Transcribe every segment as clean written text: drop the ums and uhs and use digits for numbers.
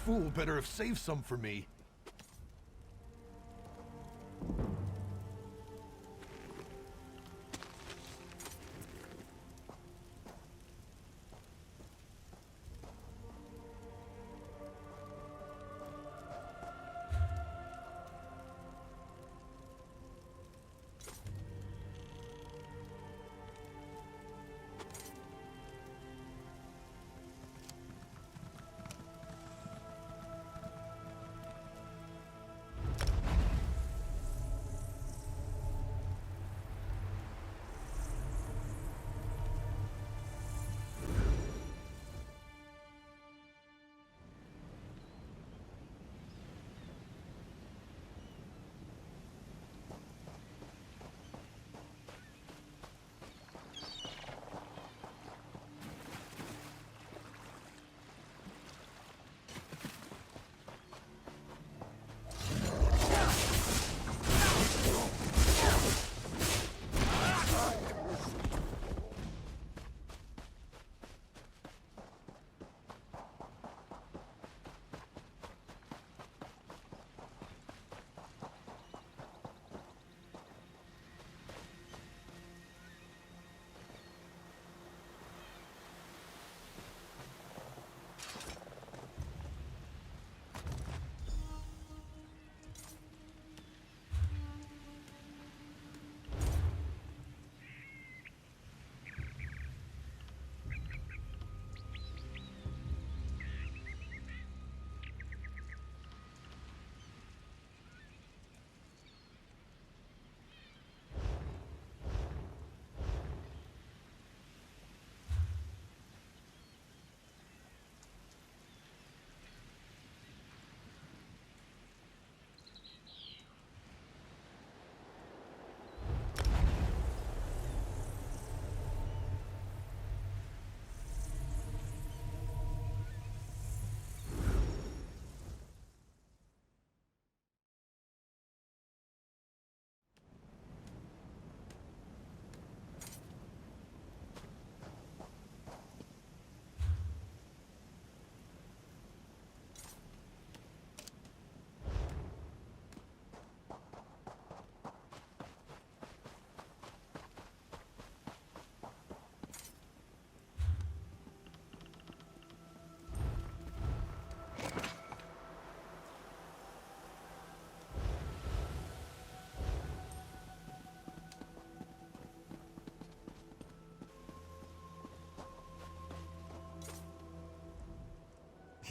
fool better have saved some for me.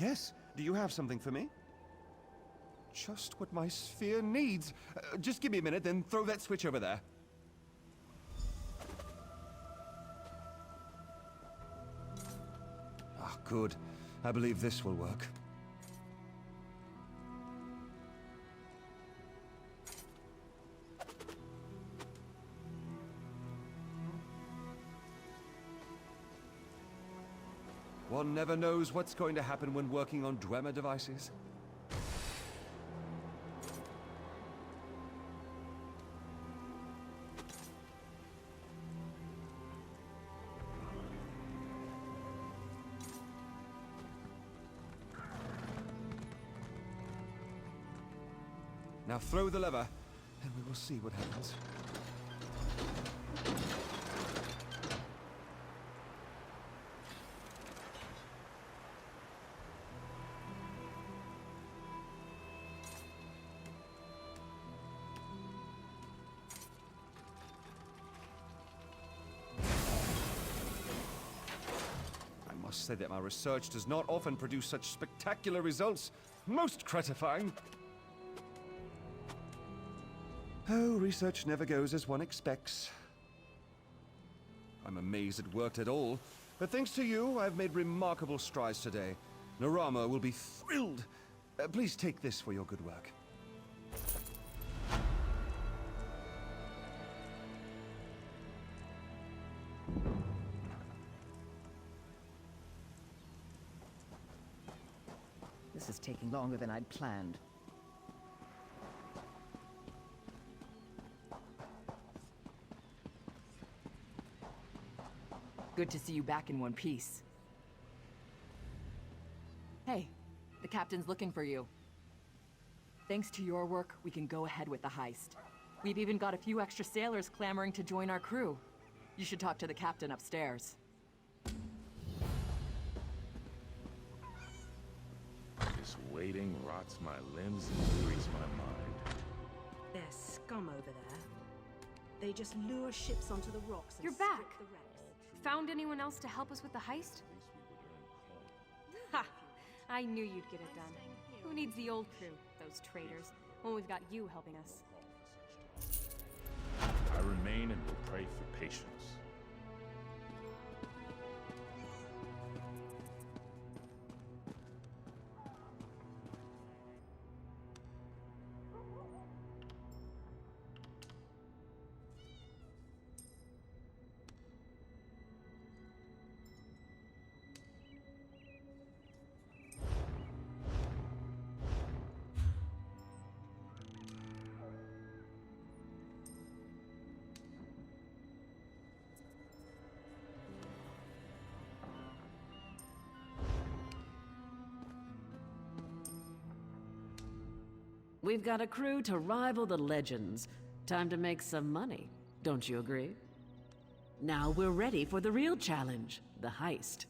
Yes? Do you have something for me? Just what my sphere needs. Just give me a minute, then throw that switch over there. Ah, good. I believe this will work. One never knows what's going to happen when working on Dwemer devices. Now throw the lever, and we will see what happens. I must say that my research does not often produce such spectacular results. Most gratifying. Oh, research never goes as one expects. I'm amazed it worked at all. But thanks to you, I've made remarkable strides today. Narama will be thrilled. Please take this for your good work. This is taking longer than I'd planned. Good to see you back in one piece. Hey, The captain's looking for you. Thanks to your work, we can go ahead with the heist. We've even got a few extra sailors clamoring to join our crew. You should talk to the captain upstairs. This waiting rots my limbs and wearies my mind. There's scum over there. They just lure ships onto the rocks and You're strip back. the wrecks. Found anyone else to help us with the heist? Ha! I knew you'd get it done. Who needs the old crew, those traitors, when we've got you helping us? I remain and will pray for patience. We've got a crew to rival the legends. Time to make some money, don't you agree? Now we're ready for the real challenge, the heist.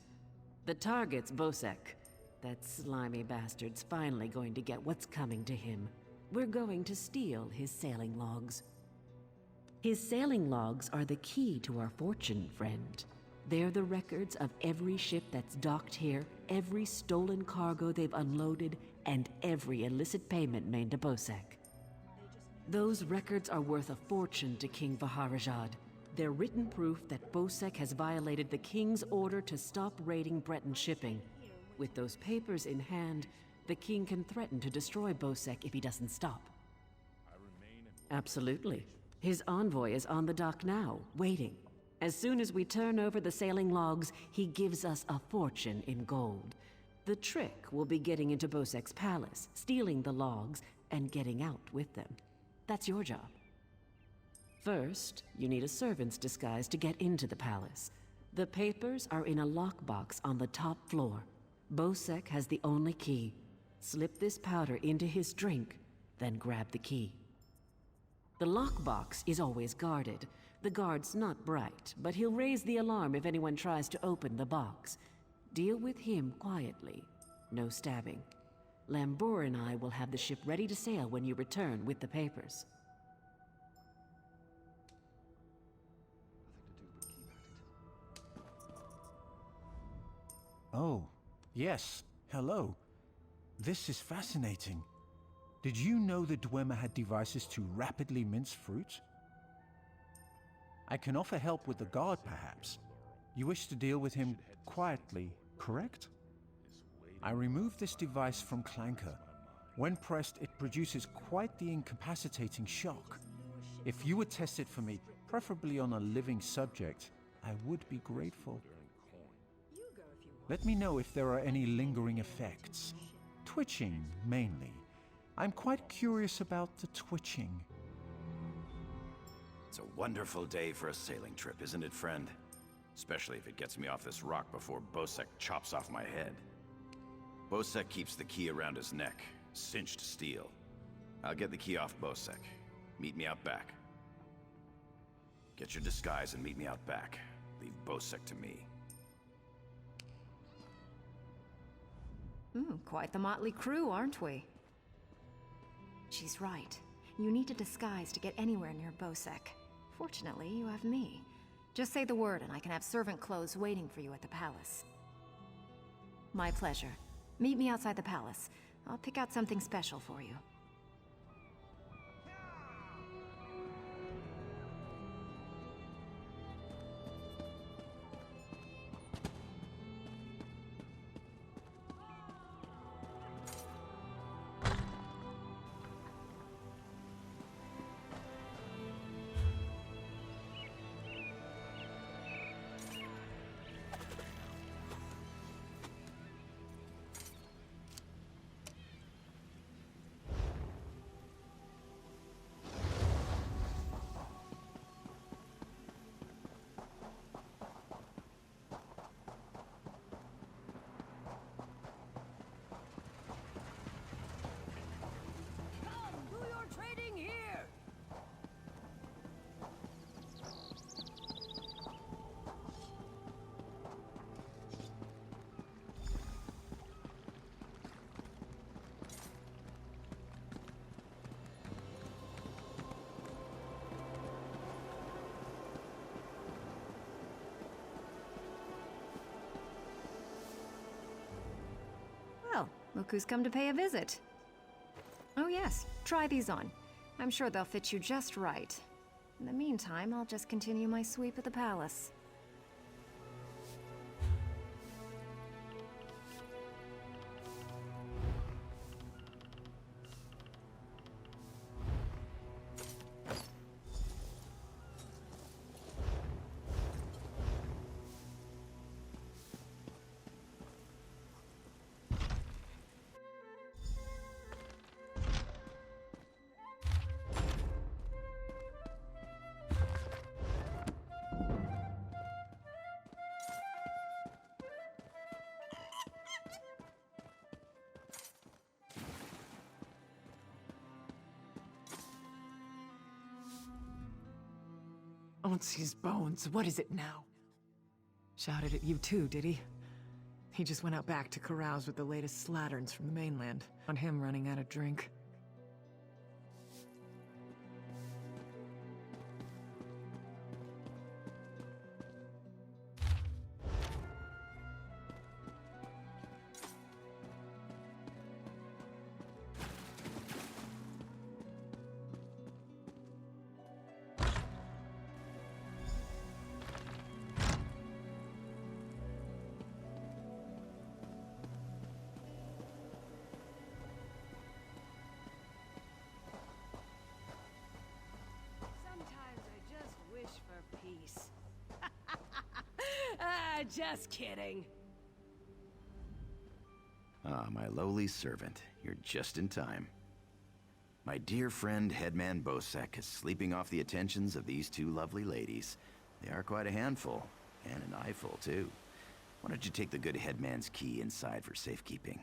The target's Bosek. That slimy bastard's finally going to get what's coming to him. We're going to steal his sailing logs. His sailing logs are the key to our fortune, friend. They're the records of every ship that's docked here, every stolen cargo they've unloaded, and every illicit payment made to Bosek. Those records are worth a fortune to King Vaharajad. They're written proof that Bosek has violated the King's order to stop raiding Breton shipping. With those papers in hand, the King can threaten to destroy Bosek if he doesn't stop. Absolutely. His envoy is on the dock now, waiting. As soon as we turn over the sailing logs, he gives us a fortune in gold. The trick will be getting into Bosek's palace, stealing the logs, and getting out with them. That's your job. First, you need a servant's disguise to get into the palace. The papers are in a lockbox on the top floor. Bosek has the only key. Slip this powder into his drink, then grab the key. The lockbox is always guarded. The guard's not bright, but he'll raise the alarm if anyone tries to open the box. Deal with him quietly. No stabbing. Lambour and I will have the ship ready to sail when you return with the papers. Oh, yes. Hello. This is fascinating. Did you know the Dwemer had devices to rapidly mince fruit? I can offer help with the guard, perhaps. You wish to deal with him quietly, correct? I removed this device from Clanker. When pressed, it produces quite the incapacitating shock. If you would test it for me, preferably on a living subject, I would be grateful. Let me know if there are any lingering effects. Twitching, mainly. I'm quite curious about the twitching. It's a wonderful day for a sailing trip, isn't it, friend? Especially if it gets me off this rock before Bosek chops off my head. Bosek keeps the key around his neck, cinched steel. I'll get the key off Bosek. Meet me out back. Get your disguise and meet me out back. Leave Bosek to me. Quite the motley crew, aren't we? She's right. You need a disguise to get anywhere near Bosek. Fortunately, you have me. Just say the word and I can have servant clothes waiting for you at the palace. My pleasure. Meet me outside the palace. I'll pick out something special for you. Look who's come to pay a visit. Oh yes, try these on. I'm sure they'll fit you just right. In the meantime, I'll just continue my sweep of the palace. Onsi's bones, what is it now? Shouted at you too, did he? He just went out back to carouse with the latest slatterns from the mainland, on him running out of drink. Peace. Just kidding. Ah, my lowly servant. You're just in time. My dear friend, Headman Bosek, is sleeping off the attentions of these two lovely ladies. They are quite a handful, and an eyeful, too. Why don't you take the good Headman's key inside for safekeeping?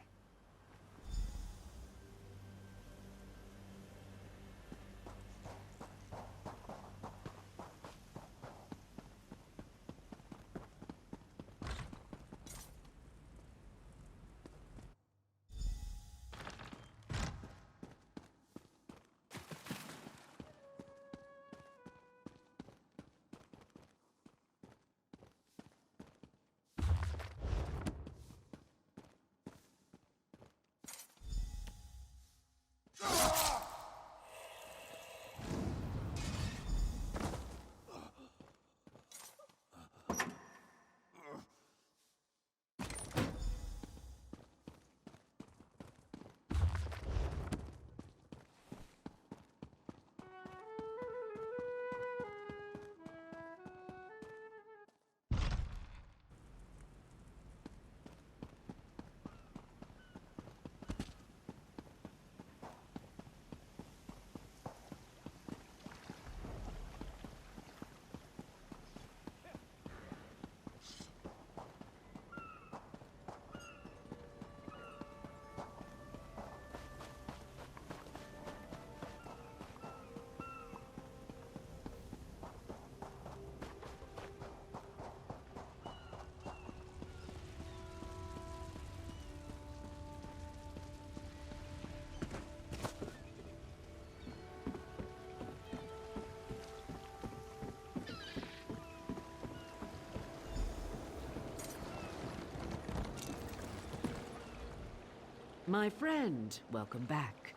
My friend, welcome back.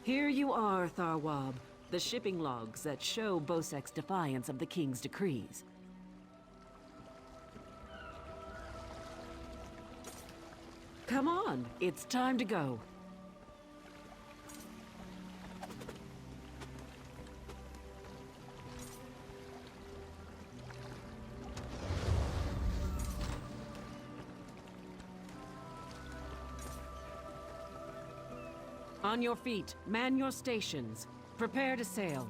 Here you are, Tharwab, the shipping logs that show Bosek's defiance of the king's decrees. Come on, it's time to go. On your feet, man your stations. Prepare to sail.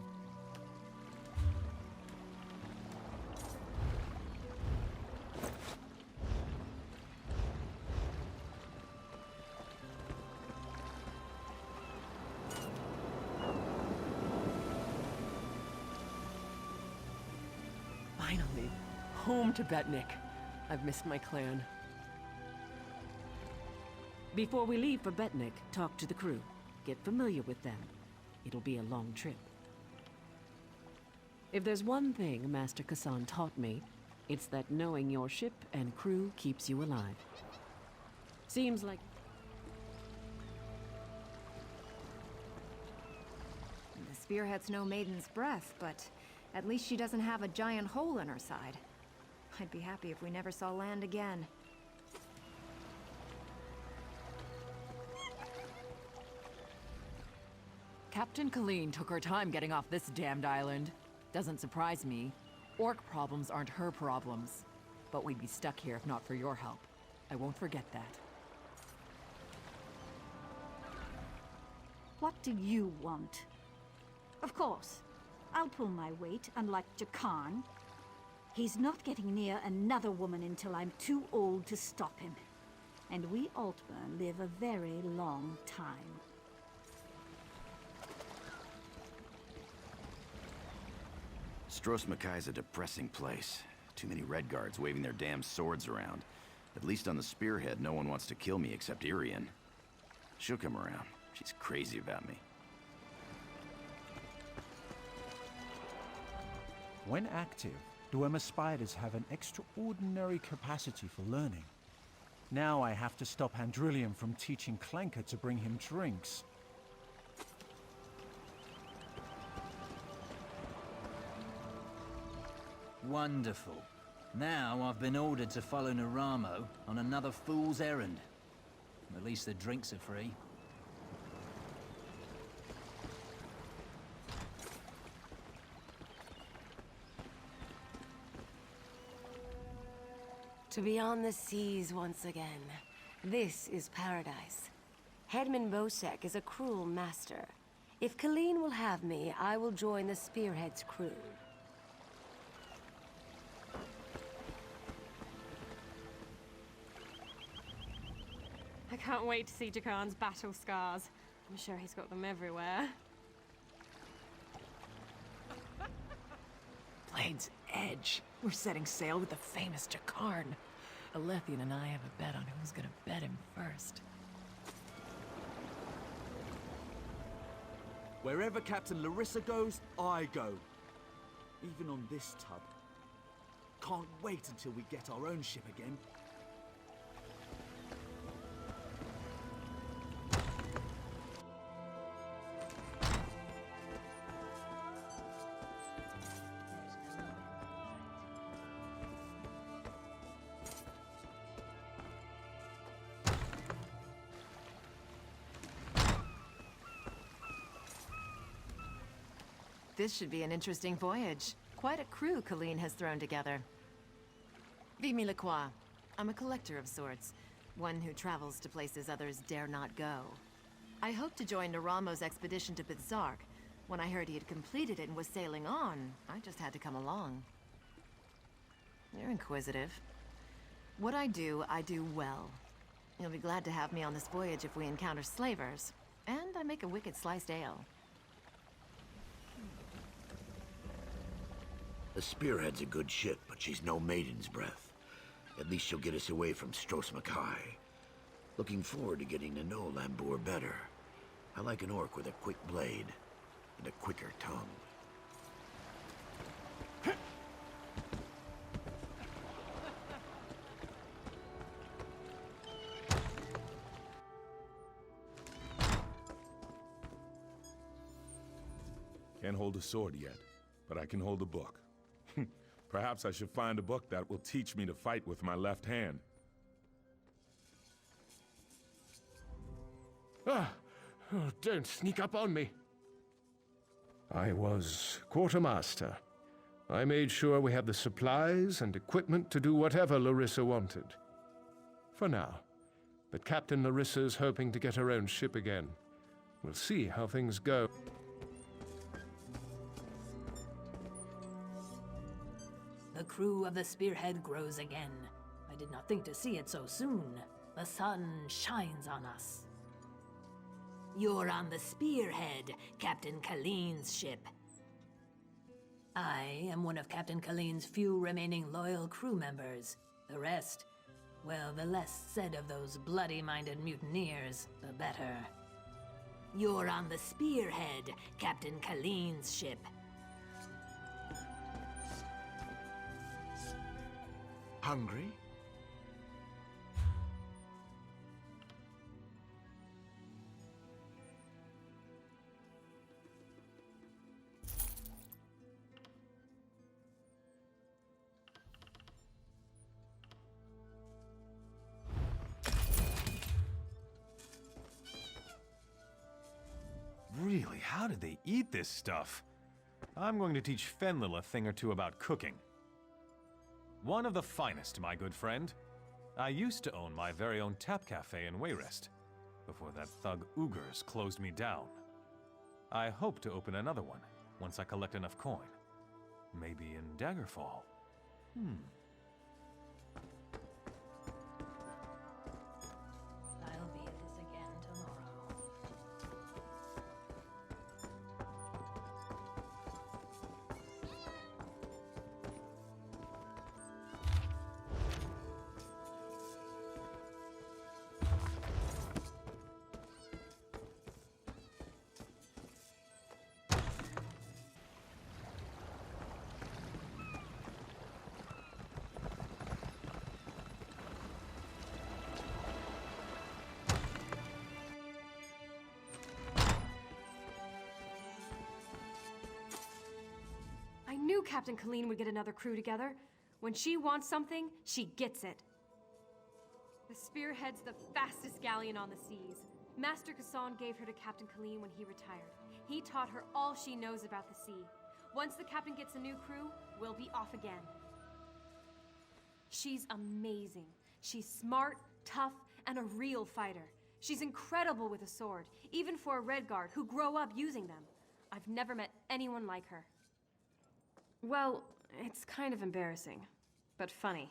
Finally, home to Betnik. I've missed my clan. Before we leave for Betnik, talk to the crew. Get familiar with them. It'll be a long trip. If there's one thing Master Kassan taught me, It's that knowing your ship and crew keeps you alive. Seems like... The spearhead's no maiden's breath, but at least she doesn't have a giant hole in her side. I'd be happy if we never saw land again. Captain Colleen took her time getting off this damned island. Doesn't surprise me. Orc problems aren't her problems. But we'd be stuck here if not for your help. I won't forget that. What do you want? Of course, I'll pull my weight, unlike Jakarn. He's not getting near another woman until I'm too old to stop him. And we Altmer live a very long time. Stros Makai's a depressing place. Too many Red Guards waving their damn swords around. At least on the spearhead, no one wants to kill me except Irian. She'll come around. She's crazy about me. When active, Dwemer spiders have an extraordinary capacity for learning. Now I have to stop Handrillium from teaching Clanker to bring him drinks. Wonderful. Now I've been ordered to follow Naramo on another fool's errand. At least the drinks are free. To be on the seas once again. This is paradise. Headman Bosek is a cruel master. If Colleen will have me, I will join the Spearhead's crew. I can't wait to see Jakarn's battle scars. I'm sure he's got them everywhere. Blade's Edge. We're setting sail with the famous Jakarn. Alethian and I have a bet on who's gonna bet him first. Wherever Captain Larissa goes, I go. Even on this tub. Can't wait until we get our own ship again. This should be an interesting voyage. Quite a crew Colleen has thrown together. Vimy Lacroix. I'm a collector of sorts. One who travels to places others dare not go. I hoped to join Naramo's expedition to Bizark. When I heard he had completed it and was sailing on, I just had to come along. You're inquisitive. What I do well. You'll be glad to have me on this voyage if we encounter slavers. And I make a wicked sliced ale. The Spearhead's a good ship, but she's no maiden's breath. At least she'll get us away from Stros Makai. Looking forward to getting to know Lambour better. I like an orc with a quick blade and a quicker tongue. Can't hold a sword yet, but I can hold a book. Perhaps I should find a book that will teach me to fight with my left hand. Oh, don't sneak up on me. I was quartermaster. I made sure we had the supplies and equipment to do whatever Larissa wanted. For now. But Captain Larissa's hoping to get her own ship again. We'll see how things go. The crew of the Spearhead grows again. I did not think to see it so soon. The sun shines on us. You're on the Spearhead, Captain Colleen's ship. I am one of Captain Colleen's few remaining loyal crew members. The rest, well, the less said of those bloody-minded mutineers, the better. You're on the Spearhead, Captain Colleen's ship. Hungry? Really, how did they eat this stuff? I'm going to teach Fenlil a thing or two about cooking. One of the finest, my good friend. I used to own my very own tap cafe in Wayrest, before that thug Ugers closed me down. I hope to open another one, once I collect enough coin. Maybe in Daggerfall. I'll be at this again tomorrow. I knew Captain Colleen would get another crew together. When she wants something, she gets it. The Spearhead's the fastest galleon on the seas. Master Kassan gave her to Captain Colleen when he retired. He taught her all she knows about the sea. Once the captain gets a new crew, we'll be off again. She's amazing. She's smart, tough, and a real fighter. She's incredible with a sword, even for a Redguard who grow up using them. I've never met anyone like her. Well, it's kind of embarrassing, but funny.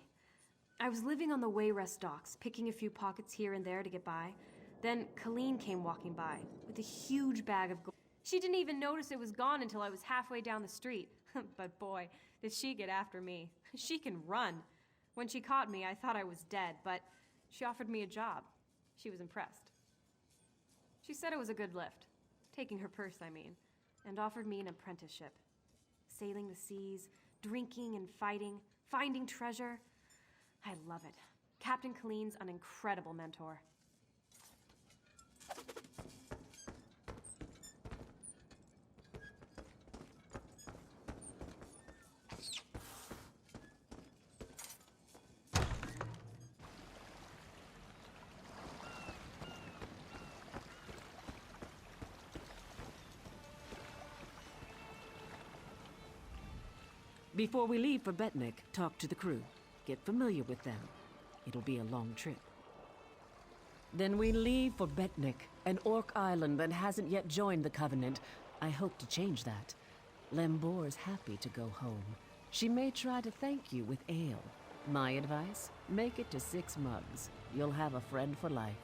I was living on the Wayrest docks, picking a few pockets here and there to get by. Then Colleen came walking by, with a huge bag of gold. She didn't even notice it was gone until I was halfway down the street. But boy, did she get after me. She can run. When she caught me, I thought I was dead, but she offered me a job. She was impressed. She said it was a good lift. Taking her purse, I mean. And offered me an apprenticeship. Sailing the seas, drinking and fighting, finding treasure. I love it. Captain Colleen's an incredible mentor. Before we leave for Betnik, talk to the crew. Get familiar with them. It'll be a long trip. Then we leave for Betnik, an orc island that hasn't yet joined the Covenant. I hope to change that. Lembor's happy to go home. She may try to thank you with ale. My advice? Make it to 6 mugs. You'll have a friend for life.